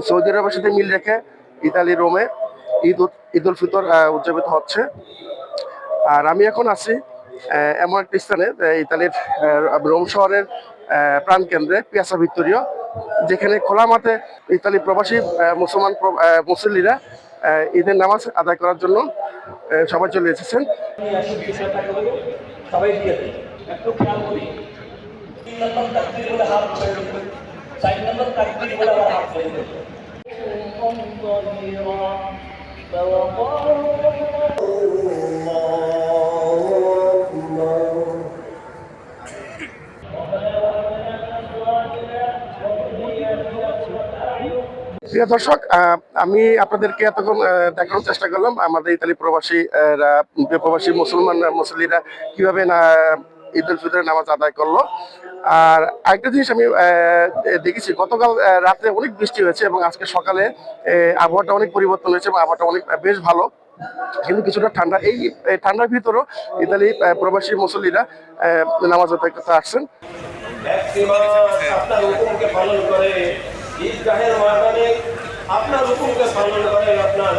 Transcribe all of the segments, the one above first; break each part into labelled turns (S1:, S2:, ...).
S1: Saudi আরবের সাথে মিল রেখে ইতালি রোমে ঈদ উল ফিতর উদযাপিত হচ্ছে। আর আমি এখন আছি এমন একটি স্থানে, ইতালির রোম শহরের প্রাণকেন্দ্রে পিয়াসা ভিক্টোরিয়া, যেখানে খোলা মাঠে ইতালি প্রবাসী মুসল্লিরা ঈদের নামাজ আদায় করার জন্য সবাই চলে এসেছেন। প্রিয় দর্শক, আমি আপনাদেরকে এতক্ষণ দেখানোর চেষ্টা করলাম আমাদের ইতালি প্রবাসী মুসল্লিরা কিভাবে ঈদ উল ফিতরের নামাজ আদায় করলো। আর আরেকটা জিনিস আমি দেখেছি, গতকাল রাতে অনেক বৃষ্টি হয়েছে এবং আজকে সকালে আবহাওয়াটা অনেক পরিবর্তন হয়েছে এবং আবহাওয়াটা অনেক বেশ ভালো, কিন্তু কিছুটা ঠান্ডা। এই ঠান্ডার ভিতরেও ইতালি প্রবাসী মুসল্লিরা নামাজ আদায় করতে আসছেন। আপনার হুকুমকে পালন করে আপনার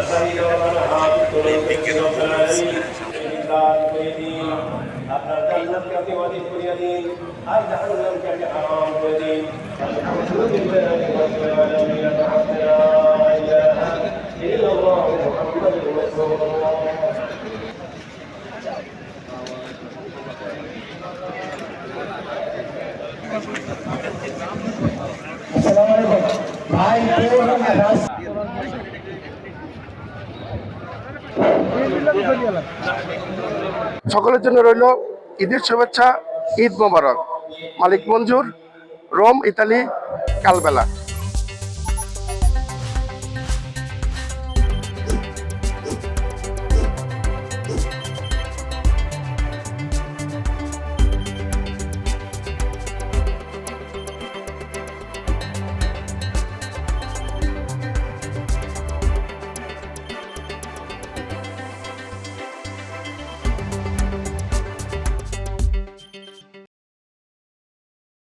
S1: আপনার জান্নাতকে আপনি ওয়াজিব করিয়ে দিন, আর জাহান্নামকে আপনি হারাম করে দিন। সকলের জন্য রইল ঈদের শুভেচ্ছা, ঈদ মোবারক। মালিক মঞ্জুর, রোম, ইতালি, কালবেলা।